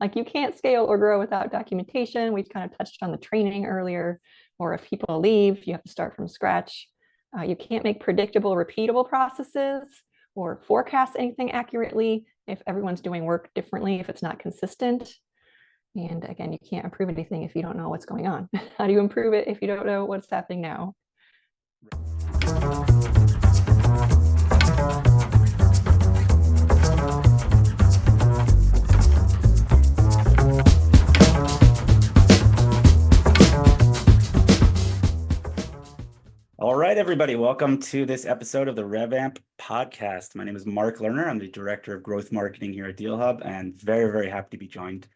Like you can't scale or grow without documentation. We kind of touched on the training earlier, or if people leave, you have to start from scratch. You can't make predictable, repeatable processes or forecast anything accurately if everyone's doing work differently, if it's not consistent. And again, you can't improve anything if you don't know what's going on. How do you improve it if you don't know what's happening now? All right, everybody, welcome to this episode of the RevAmp podcast. My name is Mark Lerner. I'm the Director of Growth Marketing here at DealHub, and very, very happy to be joined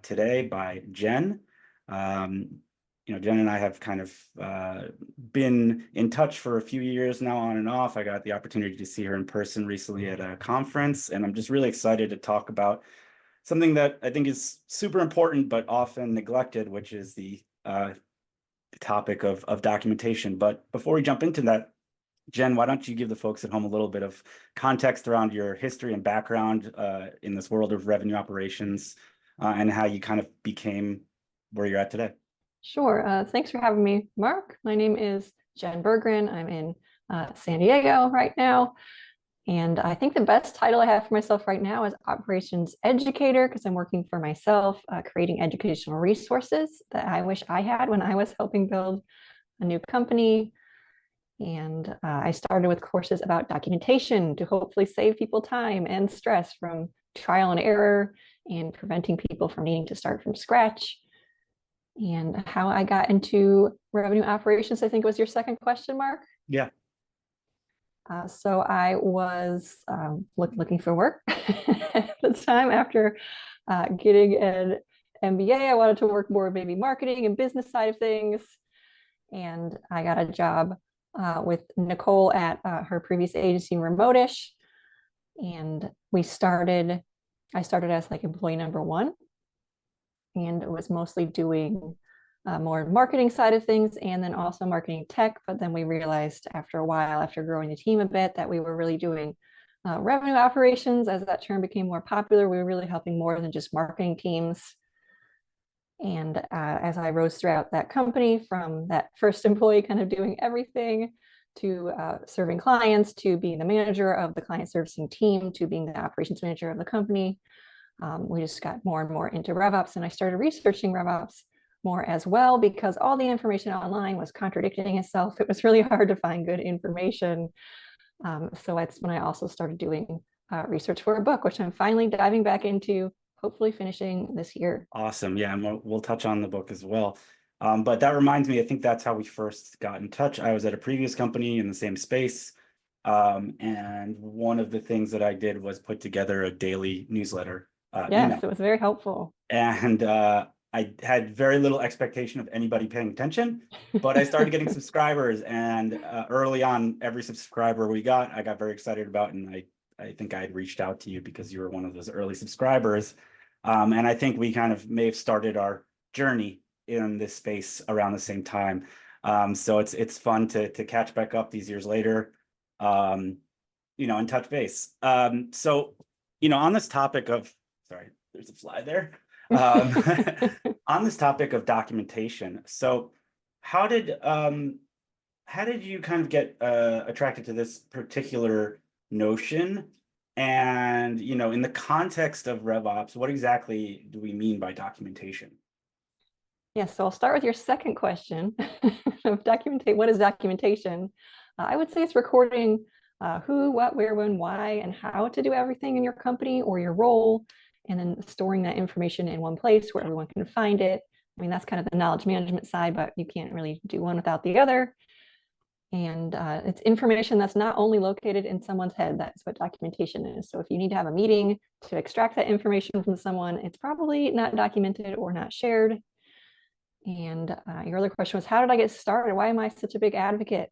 today by Jen. Jen and I have kind of been in touch for a few years now, on and off. I got the opportunity to see her in person recently at a conference, and I'm just really excited to talk about something that I think is super important, but often neglected, which is the topic of documentation. But before we jump into that, Jen, why don't you give the folks at home a little bit of context around your history and background in this world of revenue operations and how you kind of became where you're at today? Sure. Thanks for having me, Mark. My name is Jen Bergren. I'm in San Diego right now. And I think the best title I have for myself right now is Operations Educator, because I'm working for myself, creating educational resources that I wish I had when I was helping build a new company. And I started with courses about documentation to hopefully save people time and stress from trial and error and preventing people from needing to start from scratch. And how I got into revenue operations, I think was your second question, Mark. Yeah. So I was looking for work at the time after getting an MBA. I wanted to work more maybe marketing and business side of things. And I got a job with Nicole at her previous agency, Remotish. And I started as like employee number one. And it was mostly doing more marketing side of things and then also marketing tech. But then we realized after a while, after growing the team a bit, that we were really doing revenue operations. As that term became more popular, we were really helping more than just marketing teams. And as I rose throughout that company, from that first employee kind of doing everything to serving clients, to being the manager of the client servicing team, to being the operations manager of the company, we just got more and more into RevOps, and I started researching RevOps more as well because all the information online was contradicting itself. It was really hard to find good information. So that's when I also started doing research for a book, which I'm finally diving back into, hopefully finishing this year. Awesome. Yeah, and we'll touch on the book as well. But that reminds me, I think that's how we first got in touch. I was at a previous company in the same space. And one of the things that I did was put together a daily newsletter. Yes, email. it was very helpful. And I had very little expectation of anybody paying attention, but I started getting subscribers, and early on, every subscriber we got, I got very excited about, and I think I had reached out to you because you were one of those early subscribers. And I think we kind of may have started our journey in this space around the same time. So it's fun to catch back up these years later, and touch base. So, on this topic of, sorry, there's a fly there. On this topic of documentation, so how did you kind of get attracted to this particular notion? And in the context of RevOps, what exactly do we mean by documentation? Yes, so I'll start with your second question of documentate. What is documentation? I would say it's recording who, what, where, when, why, and how to do everything in your company or your role, and then storing that information in one place where everyone can find it. I mean, that's kind of the knowledge management side, but you can't really do one without the other. And it's information that's not only located in someone's head. That's what documentation is. So if you need to have a meeting to extract that information from someone, it's probably not documented or not shared. And your other question was, how did I get started? Why am I such a big advocate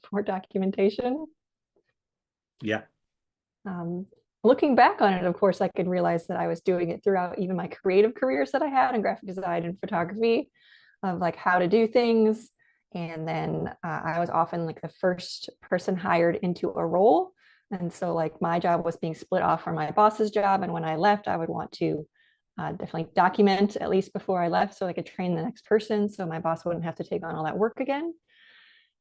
for documentation? Yeah. Looking back on it, of course, I could realize that I was doing it throughout even my creative careers that I had in graphic design and photography, of like how to do things. And then I was often like the first person hired into a role. And so like my job was being split off from my boss's job. And when I left, I would want to definitely document at least before I left so I could train the next person so my boss wouldn't have to take on all that work again.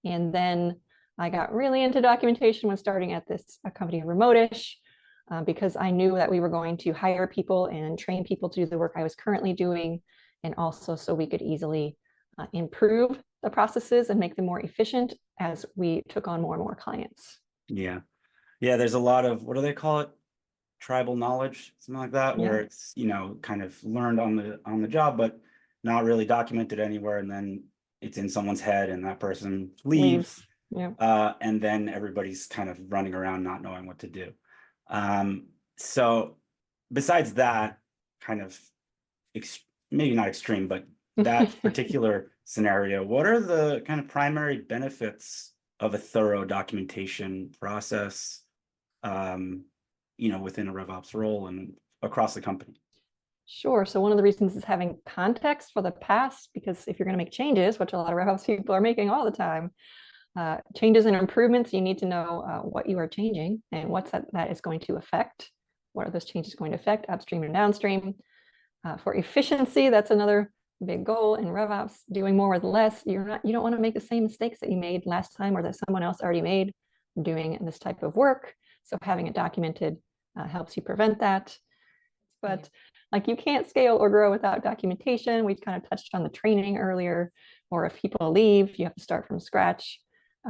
And then I got really into documentation when starting at this company, Remotish, because I knew that we were going to hire people and train people to do the work I was currently doing, and also so we could easily improve the processes and make them more efficient as we took on more and more clients. Yeah. Yeah, there's a lot of, what do they call it? Tribal knowledge, something like that, Yeah. where it's, you know, kind of learned on the job, but not really documented anywhere. And then it's in someone's head and that person leaves. Yeah. And then everybody's kind of running around not knowing what to do. So besides that kind of maybe not extreme, but that particular scenario, what are the kind of primary benefits of a thorough documentation process, you know, within a RevOps role and across the company? Sure. So one of the reasons is having context for the past, because if you're going to make changes, which a lot of RevOps people are making all the time, changes and improvements, you need to know what you are changing and what's that is going to affect. What are those changes going to affect upstream and downstream? For efficiency, that's another big goal in RevOps, doing more with less. You don't want to make the same mistakes that you made last time or that someone else already made doing this type of work. So having it documented helps you prevent that. But like, you can't scale or grow without documentation. We've kind of touched on the training earlier, or if people leave, you have to start from scratch.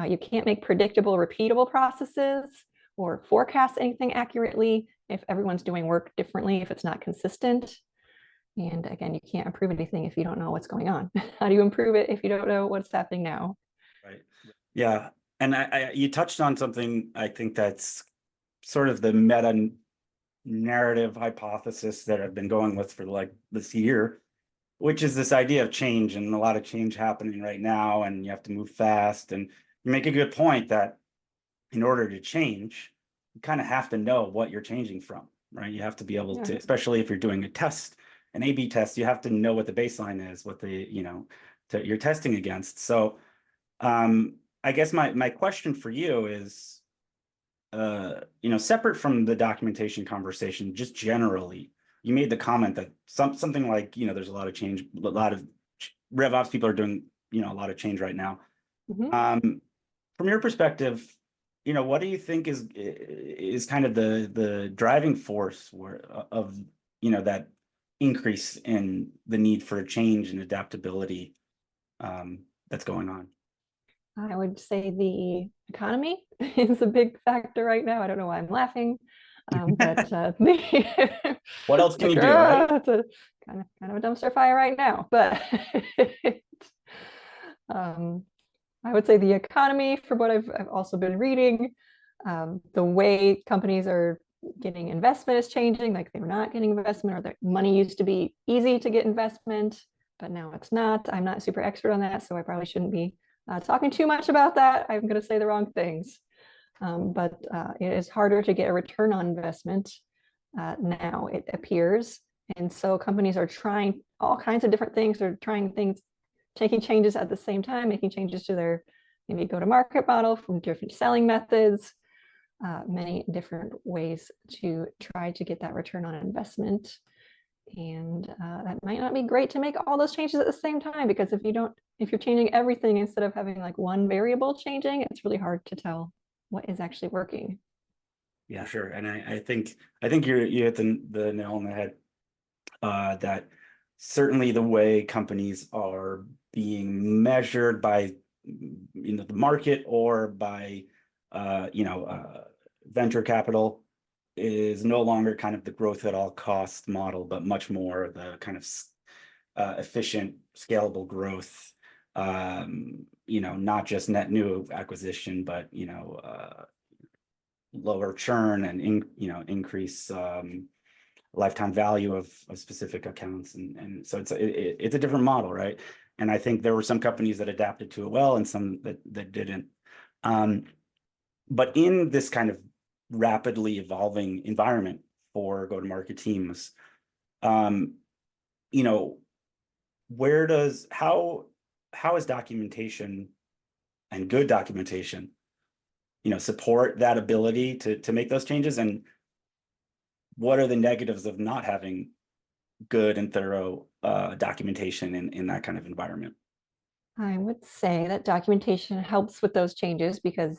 You can't make predictable, repeatable processes or forecast anything accurately if everyone's doing work differently, if it's not consistent. And again, you can't improve anything if you don't know what's going on. How do you improve it if you don't know what's happening now? Right. Yeah. And you touched on something, I think that's sort of the meta narrative hypothesis that I've been going with for like this year, which is this idea of change, and a lot of change happening right now, and you have to move fast. And you make a good point that in order to change, you kind of have to know what you're changing from, right? You have to be able to, especially if you're doing a test, an A/B test, you have to know what the baseline is, what the, you know, you're testing against. So I guess my question for you is, you know, separate from the documentation conversation, just generally, you made the comment that something like, you know, there's a lot of change, a lot of RevOps people are doing, you know, a lot of change right now. From your perspective, you know, what do you think is kind of the driving force of, you know, that increase in the need for a change and adaptability that's going on? I would say the economy is a big factor right now. I don't know why I'm laughing, but what else can you do, right? It's a kind of a dumpster fire right now. But I would say the economy, for what I've also been reading, the way companies are getting investment is changing. Like, they're not getting investment, or that money used to be easy to get investment, but now it's not. I'm not super expert on that, so I probably shouldn't be talking too much about that. I'm going to say the wrong things. But it is harder to get a return on investment now, it appears. And so companies are trying all kinds of different things. They're trying things, taking changes at the same time, making changes to their maybe go-to-market model, from different selling methods, many different ways to try to get that return on investment. And that might not be great to make all those changes at the same time, because if you're changing everything instead of having like one variable changing, it's really hard to tell what is actually working. Yeah, sure. And I think you hit the nail on the head, that certainly the way companies are being measured by, you know, the market, or by venture capital, is no longer kind of the growth at all cost model, but much more the kind of efficient, scalable growth. You know, not just net new acquisition, but, you know, lower churn and increase lifetime value of specific accounts, and so it's a different model, right? And I think there were some companies that adapted to it well, and some that didn't. But in this kind of rapidly evolving environment for go-to-market teams, you know, how is documentation, and good documentation, you know, support that ability to make those changes? And what are the negatives of not having good and thorough documentation in that kind of environment? I would say that documentation helps with those changes because,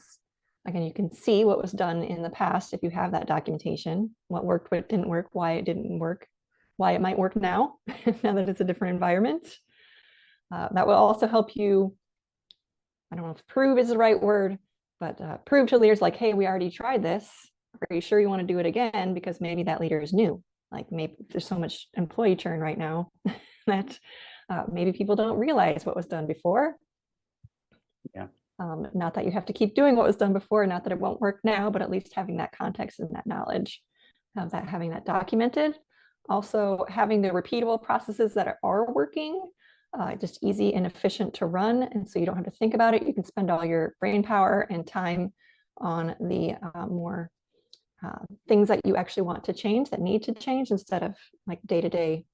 again, you can see what was done in the past if you have that documentation, what worked, what didn't work, why it didn't work, why it might work now, now that it's a different environment. That will also help you, I don't know if prove is the right word, but prove to leaders like, hey, we already tried this. Are you sure you want to do it again? Because maybe that leader is new. Like maybe there's so much employee churn right now that maybe people don't realize what was done before. Yeah. Not that you have to keep doing what was done before, not that it won't work now, but at least having that context and that knowledge of that, having that documented. Also having the repeatable processes that are working, just easy and efficient to run. And so you don't have to think about it. You can spend all your brain power and time on the more things that you actually want to change, that need to change, instead of like day-to-day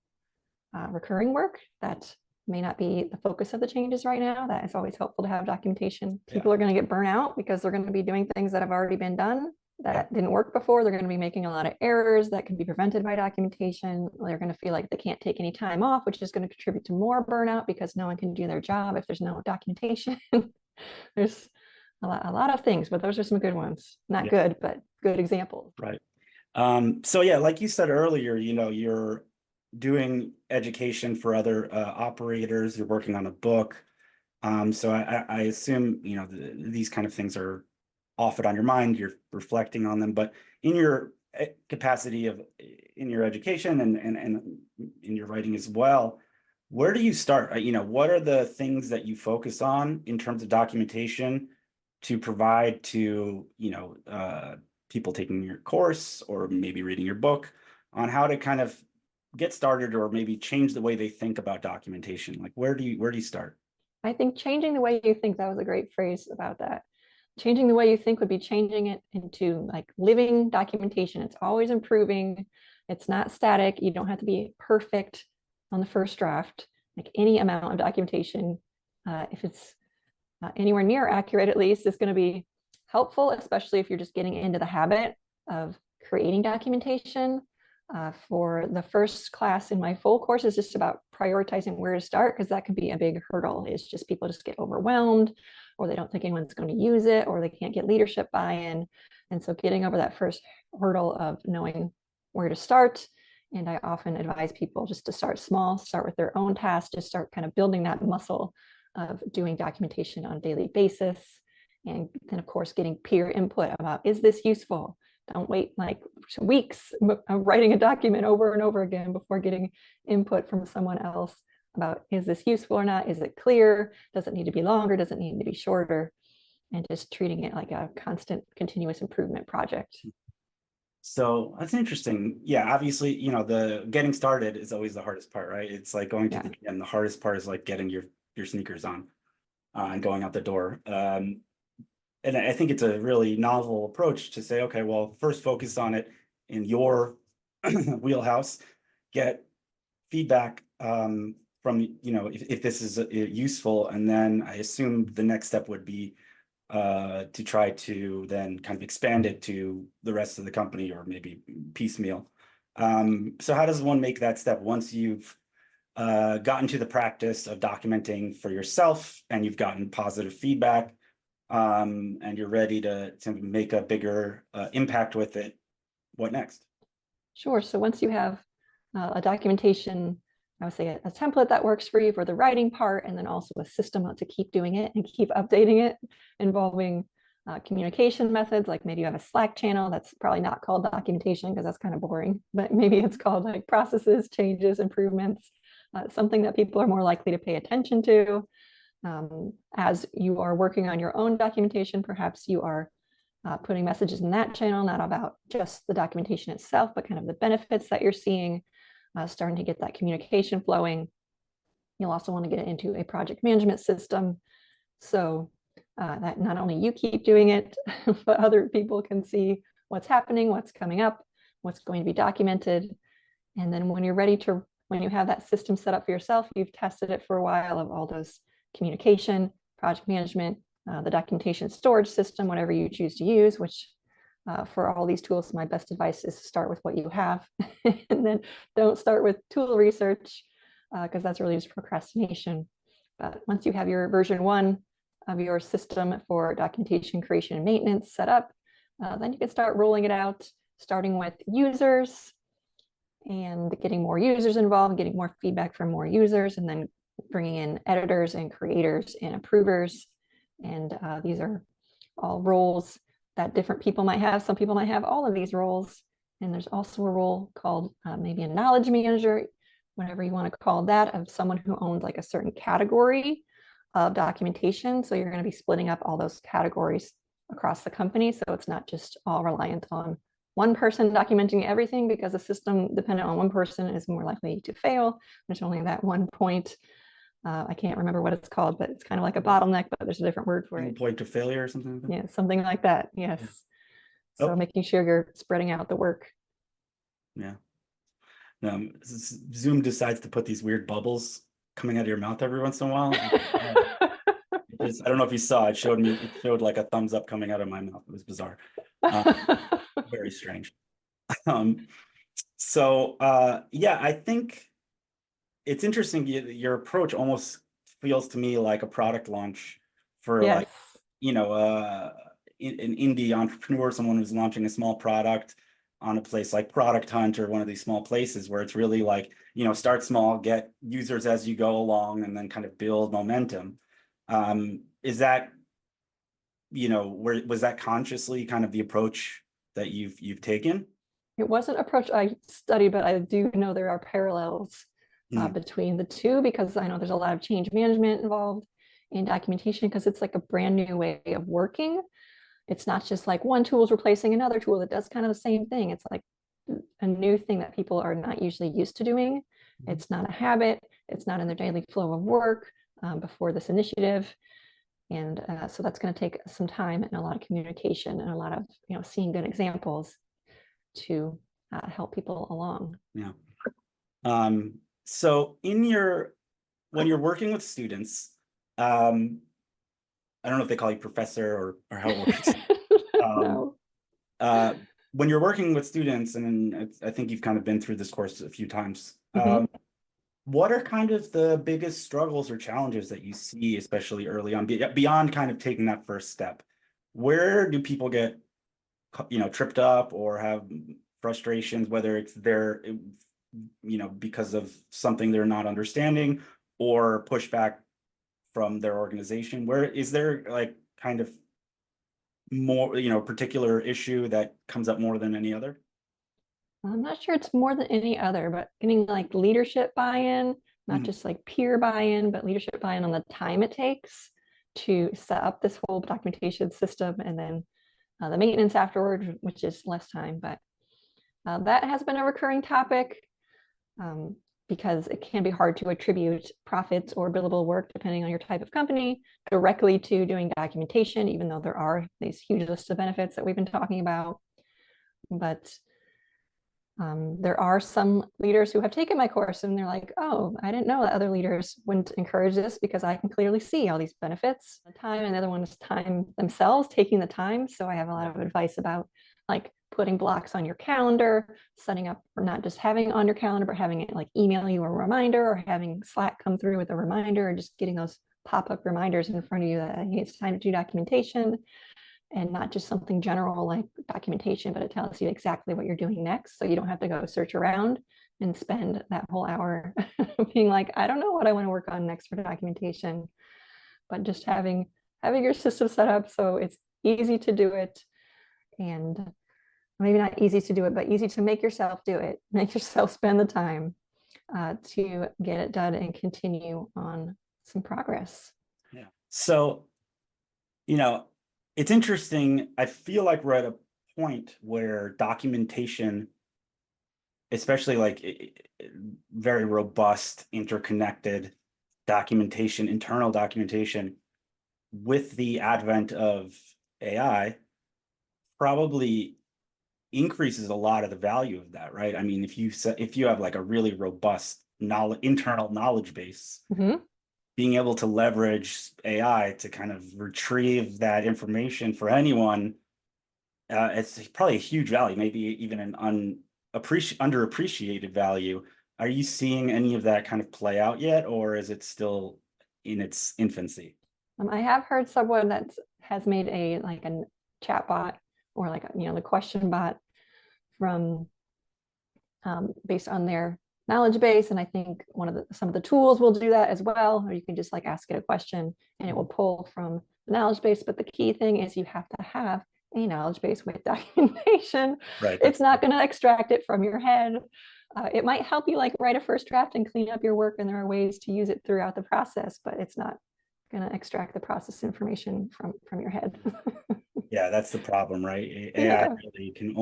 recurring work that may not be the focus of the changes right now. That is always helpful to have documentation. People are going to get burnt out because they're going to be doing things that have already been done that didn't work before. They're going to be making a lot of errors that can be prevented by documentation. They're going to feel like they can't take any time off, which is going to contribute to more burnout because no one can do their job if there's no documentation. There's a lot of things, but those are some good ones. Not good, but good examples. Right. So yeah, like you said earlier, you're doing education for other operators, you're working on a book. So I assume, these kind of things are often on your mind, you're reflecting on them, but in your capacity in your education and in your writing as well, where do you start? What are the things that you focus on in terms of documentation to provide to, people taking your course or maybe reading your book on how to kind of get started or maybe change the way they think about documentation? Like, where do you start? I think changing the way you think, that was a great phrase about that. Changing the way you think would be changing it into like living documentation. It's always improving. It's not static. You don't have to be perfect on the first draft. Like any amount of documentation, if it's anywhere near accurate, at least, is going to be helpful, especially if you're just getting into the habit of creating documentation. For the first class in my full course is just about prioritizing where to start, because that could be a big hurdle. It's just people just get overwhelmed, or they don't think anyone's going to use it, or they can't get leadership buy-in. And so getting over that first hurdle of knowing where to start. And I often advise people just to start small, start with their own tasks, just start kind of building that muscle of doing documentation on a daily basis. And then of course, getting peer input about, is this useful? Don't wait like weeks writing a document over and over again before getting input from someone else about, is this useful or not? Is it clear? Does it need to be longer? Does it need to be shorter? And just treating it like a constant continuous improvement project. So that's interesting. Yeah, obviously, the getting started is always the hardest part, right? It's like going to the gym. The hardest part is like getting your sneakers on and going out the door. And I think it's a really novel approach to say, okay, well, first focus on it in your wheelhouse, get feedback from, if this is useful. And then I assume the next step would be to try to then kind of expand it to the rest of the company, or maybe piecemeal. So how does one make that step once you've gotten to the practice of documenting for yourself and you've gotten positive feedback? And you're ready to make a bigger impact with it? What next? Sure. So once you have a documentation, I would say a template that works for you for the writing part, and then also a system to keep doing it and keep updating it, involving communication methods, like maybe you have a Slack channel that's probably not called documentation because that's kind of boring, but maybe it's called like processes, changes, improvements, something that people are more likely to pay attention to. As you are working on your own documentation, perhaps you are putting messages in that channel, not about just the documentation itself, but kind of the benefits that you're seeing, starting to get that communication flowing. You'll also want to get it into a project management system, so that not only you keep doing it, but other people can see what's happening, what's coming up, what's going to be documented. And then when you have that system set up for yourself, you've tested it for a while, of all those communication, project management, the documentation storage system, whatever you choose to use, which for all these tools, my best advice is to start with what you have and then don't start with tool research because that's really just procrastination. But once you have your version 1 of your system for documentation creation and maintenance set up, then you can start rolling it out, starting with users and getting more users involved, getting more feedback from more users, and then bringing in editors and creators and approvers. And these are all roles that different people might have. Some people might have all of these roles. And there's also a role called maybe a knowledge manager, whatever you want to call that, of someone who owns like a certain category of documentation. So you're going to be splitting up all those categories across the company. So it's not just all reliant on one person documenting everything, because a system dependent on one person is more likely to fail. There's only that one point. I can't remember what it's called, but it's kind of like a bottleneck, but there's a different word for it. Point of failure or something like that? Yeah, something like that. Yes. Yeah. So making sure you're spreading out the work. Yeah. Zoom decides to put these weird bubbles coming out of your mouth every once in a while. I don't know if you saw, it showed like a thumbs up coming out of my mouth. It was bizarre. Very strange. Yeah, I think it's interesting. Your approach almost feels to me like a product launch for yes. like, an indie entrepreneur, someone who's launching a small product on a place like Product Hunt or one of these small places where it's really like, start small, get users as you go along, and then kind of build momentum. Is that, was that consciously kind of the approach that you've taken? It wasn't an approach I studied, but I do know there are parallels between the two, because I know there's a lot of change management involved in documentation, because it's like a brand new way of working. It's not just like one tool is replacing another tool that does kind of the same thing. It's like a new thing that people are not usually used to doing. It's not a habit. It's not in their daily flow of work before this initiative. And so that's going to take some time and a lot of communication and a lot of seeing good examples to help people along. Yeah. So when you're working with students, I don't know if they call you professor or how it works. No. When you're working with students, and I think you've kind of been through this course a few times, what are kind of the biggest struggles or challenges that you see, especially early on, beyond kind of taking that first step? Where do people get, tripped up or have frustrations, whether it's because of something they're not understanding or pushback from their organization? Where is there like kind of more, particular issue that comes up more than any other? I'm not sure it's more than any other, but getting like leadership buy-in, not just like peer buy-in, but leadership buy-in on the time it takes to set up this whole documentation system, and then the maintenance afterward, which is less time. But that has been a recurring topic because it can be hard to attribute profits or billable work, depending on your type of company, directly to doing documentation, even though there are these huge lists of benefits that we've been talking about. But there are some leaders who have taken my course and they're like, oh, I didn't know that other leaders wouldn't encourage this because I can clearly see all these benefits. The time, and the other one is time themselves, taking the time. So I have a lot of advice about like putting blocks on your calendar, setting up, or not just having it on your calendar, but having it like email you a reminder, or having Slack come through with a reminder, or just getting those pop-up reminders in front of you that hey, it's time to do documentation. And not just something general like documentation, but it tells you exactly what you're doing next. So you don't have to go search around and spend that whole hour being like, I don't know what I want to work on next for documentation. But just having your system set up so it's easy to do it, and maybe not easy to do it, but easy to make yourself do it, make yourself spend the time to get it done and continue on some progress. Yeah. So, it's interesting. I feel like we're at a point where documentation, especially like very robust, interconnected documentation, internal documentation, with the advent of AI, probably increases a lot of the value of that, right? I mean, if you have like a really robust internal knowledge base, being able to leverage AI to kind of retrieve that information for anyone it's probably a huge value, maybe even an underappreciated value. Are you seeing any of that kind of play out yet, or is it still in its infancy? I have heard someone that has made a like a chat bot or like the question bot from based on their knowledge base, and I think some of the tools will do that as well, or you can just like ask it a question and it will pull from the knowledge base. But the key thing is you have to have a knowledge base with documentation. Right. It's not going to extract it from your head. It might help you like write a first draft and clean up your work, and there are ways to use it throughout the process, but it's not going to extract the process information from your head. Yeah, that's the problem, right? AI Yeah. really can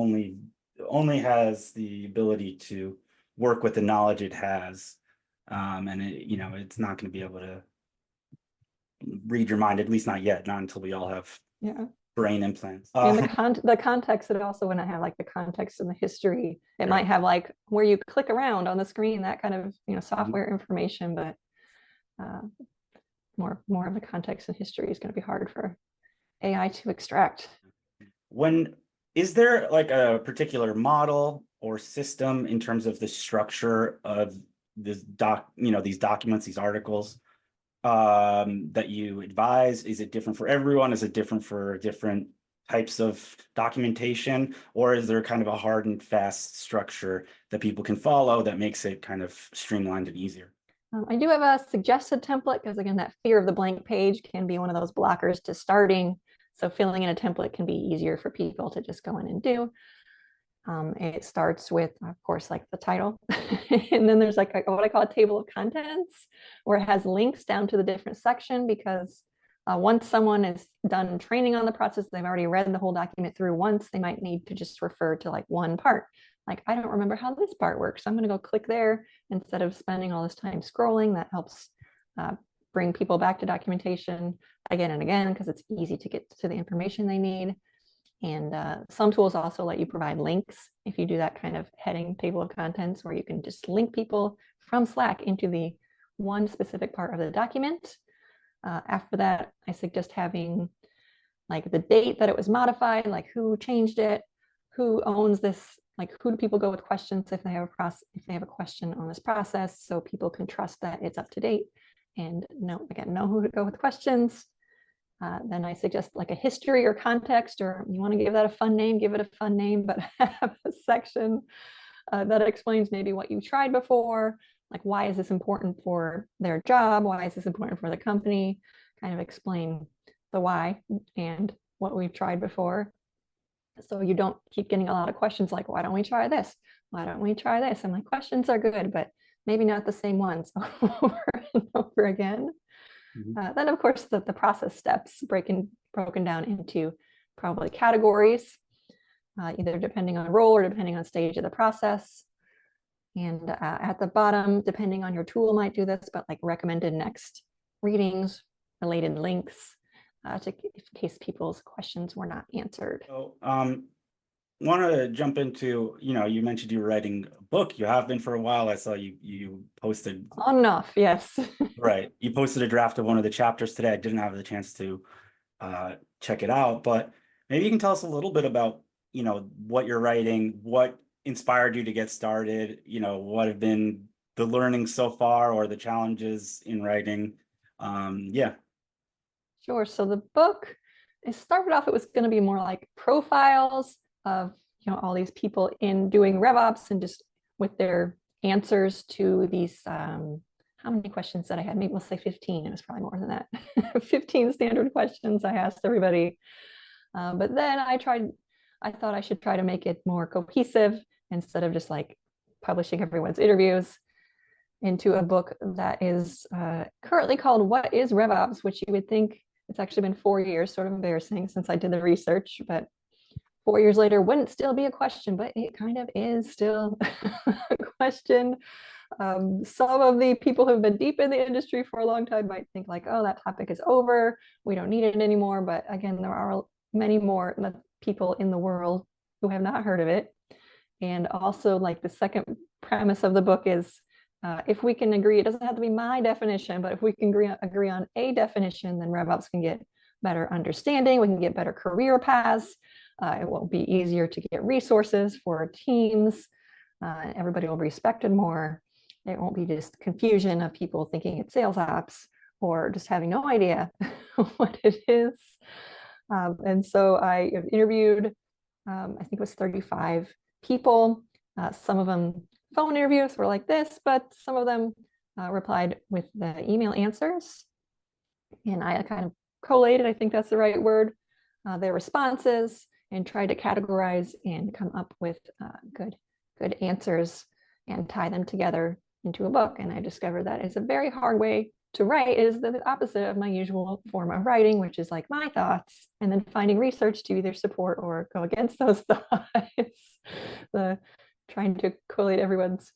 only has the ability to work with the knowledge it has, and it's not going to be able to read your mind, at least not yet, not until we all have Yeah. brain implants. And the context, it also when I have like the context and the history, it Right. might have like where you click around on the screen, that kind of software information, but more of the context and history is going to be hard for AI to extract. Is there like a particular model or system in terms of the structure of this these documents, these articles, that you advise? Is it different for everyone? Is it different for different types of documentation? Or is there kind of a hard and fast structure that people can follow that makes it kind of streamlined and easier? I do have a suggested template because again, that fear of the blank page can be one of those blockers to starting. So filling in a template can be easier for people to just go in and do. It starts with, of course, like the title. And then there's like what I call a table of contents, where it has links down to the different section, because once someone is done training on the process, they've already read the whole document through once, they might need to just refer to like one part. Like, I don't remember how this part works, so I'm going to go click there instead of spending all this time scrolling. That helps bring people back to documentation again and again, because it's easy to get to the information they need. And some tools also let you provide links if you do that kind of heading table of contents, where you can just link people from Slack into the one specific part of the document. After that, I suggest having like the date that it was modified, like who changed it, who owns this, like who do people go with questions if they have a question on this process, so people can trust that it's up to date and know who to go with questions. Then I suggest like a history or context, or you want to give that a fun name, give it a fun name, but have a section that explains maybe what you tried before, like why is this important for their job, why is this important for the company, kind of explain the why and what we've tried before. So you don't keep getting a lot of questions like, why don't we try this? Why don't we try this? And my questions are good, but maybe not the same ones over and over again. Then, of course, the process steps broken down into probably categories, either depending on role or depending on stage of the process. And at the bottom, depending on your tool, might do this, but like recommended next readings, related links, in case people's questions were not answered. So, want to jump into, you mentioned you were writing a book. You have been for a while. I saw you posted. Enough, yes. Right. You posted a draft of one of the chapters today. I didn't have the chance to check it out, but maybe you can tell us a little bit about, what you're writing, what inspired you to get started, what have been the learnings so far or the challenges in writing. Yeah. Sure. So the book, it started off, it was going to be more like profiles of all these people in doing RevOps, and just with their answers to these how many questions that I had, maybe we'll say 15, it was probably more than that. 15 standard questions I asked everybody, but then I thought I should try to make it more cohesive instead of just like publishing everyone's interviews into a book that is currently called What is RevOps, which you would think it's actually been 4 years, sort of embarrassing since I did the research, but 4 years later wouldn't still be a question, but it kind of is still a question. Some of the people who've been deep in the industry for a long time might think like, oh, that topic is over, we don't need it anymore. But again, there are many more people in the world who have not heard of it. And also, like, the second premise of the book is, if we can agree, it doesn't have to be my definition, but if we can agree on a definition, then RevOps can get better understanding, we can get better career paths, It will be easier to get resources for teams. Everybody will be respected more. It won't be just confusion of people thinking it's sales ops or just having no idea what it is. And so I interviewed, I think it was 35 people. Some of them phone interviews were like this, but some of them replied with the email answers. And I kind of collated, I think that's the right word, their responses and tried to categorize and come up with good answers and tie them together into a book. And I discovered that it's a very hard way to write. It is the opposite of my usual form of writing, which is like my thoughts, and then finding research to either support or go against those thoughts. Trying to collate everyone's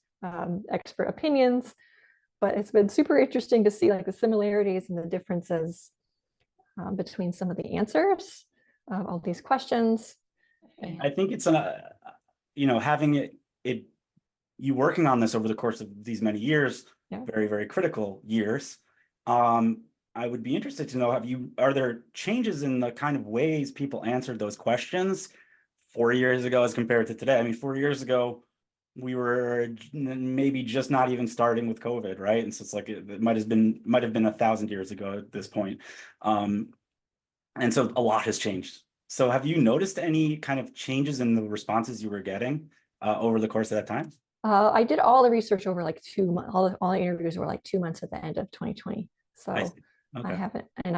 expert opinions. But it's been super interesting to see like the similarities and the differences between some of the answers of all these questions. I think it's having you working on this over the course of these many years, very, very critical years. I would be interested to know, are there changes in the kind of ways people answered those questions 4 years ago as compared to today? I mean, 4 years ago, we were maybe just not even starting with COVID, right? And so it's like it might have been 1,000 years ago at this point. And so a lot has changed. So have you noticed any kind of changes in the responses you were getting over the course of that time? I did all the research over like 2 months. All the interviews were like 2 months at the end of 2020. So okay. I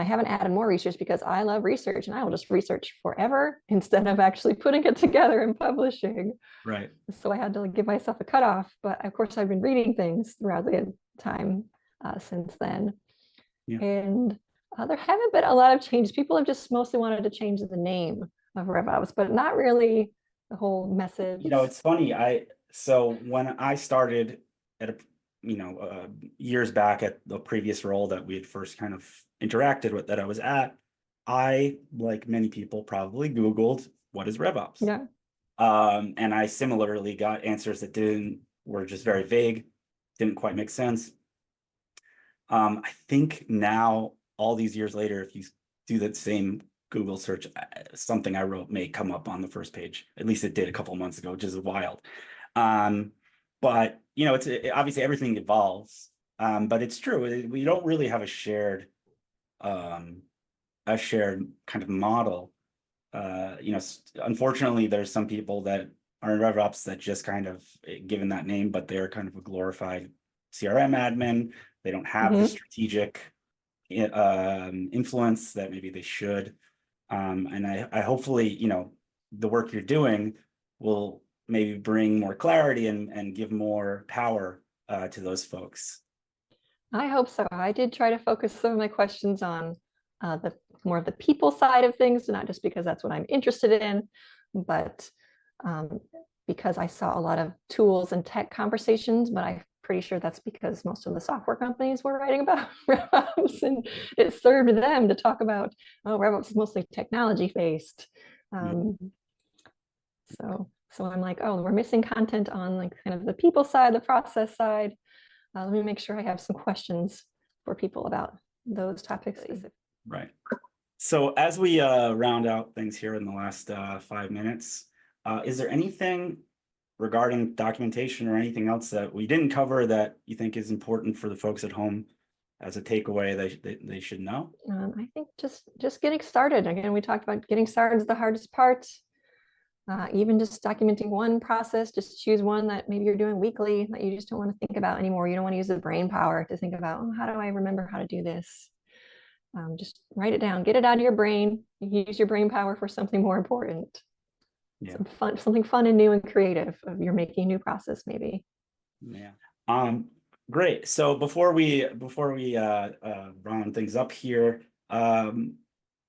haven't added more research because I love research and I will just research forever instead of actually putting it together and publishing. Right. So I had to give myself a cutoff, but of course I've been reading things throughout the time since then. Yeah. And there haven't been a lot of changes. People have just mostly wanted to change the name of RevOps, but not really the whole message. It's funny. So when I started at years back at the previous role that we had first kind of interacted with, that I was at, I, like many people, probably Googled what is RevOps. Yeah. And I similarly got answers that were just very vague, didn't quite make sense. I think now, all these years later, if you do that same Google search, something I wrote may come up on the first page. At least it did a couple of months ago, which is wild. But it's obviously everything evolves. But it's true. We don't really have a shared kind of model. Unfortunately, there's some people that are in RevOps that just kind of given that name, but they're kind of a glorified CRM admin. They don't have the strategic influence that maybe they should. And I hopefully, the work you're doing will maybe bring more clarity and give more power to those folks. I hope so. I did try to focus some of my questions on the more of the people side of things, not just because that's what I'm interested in, but because I saw a lot of tools and tech conversations, but I'm pretty sure that's because most of the software companies were writing about RevOps, and it served them to talk about, oh, RevOps is mostly technology based. So I'm like, oh, we're missing content on like kind of the people side, the process side. Let me make sure I have some questions for people about those topics. Right. So as we round out things here in the last 5 minutes, is there anything regarding documentation or anything else that we didn't cover that you think is important for the folks at home as a takeaway they should know? I think just getting started. Again, we talked about getting started is the hardest part. Even just documenting one process, just choose one that maybe you're doing weekly that you just don't want to think about anymore. You don't want to use the brain power to think about, oh, how do I remember how to do this? Just write it down, get it out of your brain. Use your brain power for something more important. Yeah. Something fun and new and creative. You're making a new process, maybe. Yeah. Great. So before we round things up here,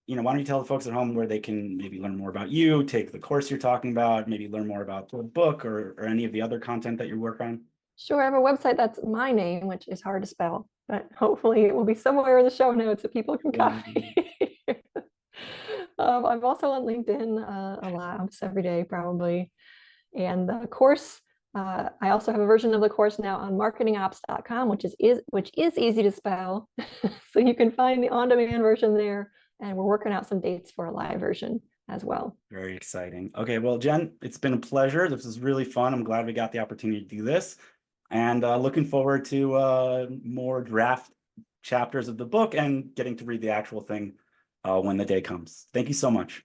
why don't you tell the folks at home where they can maybe learn more about you, take the course you're talking about, maybe learn more about the book or any of the other content that you work on? Sure. I have a website that's my name, which is hard to spell, but hopefully it will be somewhere in the show notes so people can copy. I'm also on LinkedIn a lot, almost every day probably. And the course, I also have a version of the course now on marketingops.com, which is easy to spell. So you can find the on-demand version there. And we're working out some dates for a live version as well. Very exciting. Okay, well, Jen, it's been a pleasure. This was really fun. I'm glad we got the opportunity to do this, and looking forward to more draft chapters of the book and getting to read the actual thing when the day comes. Thank you so much.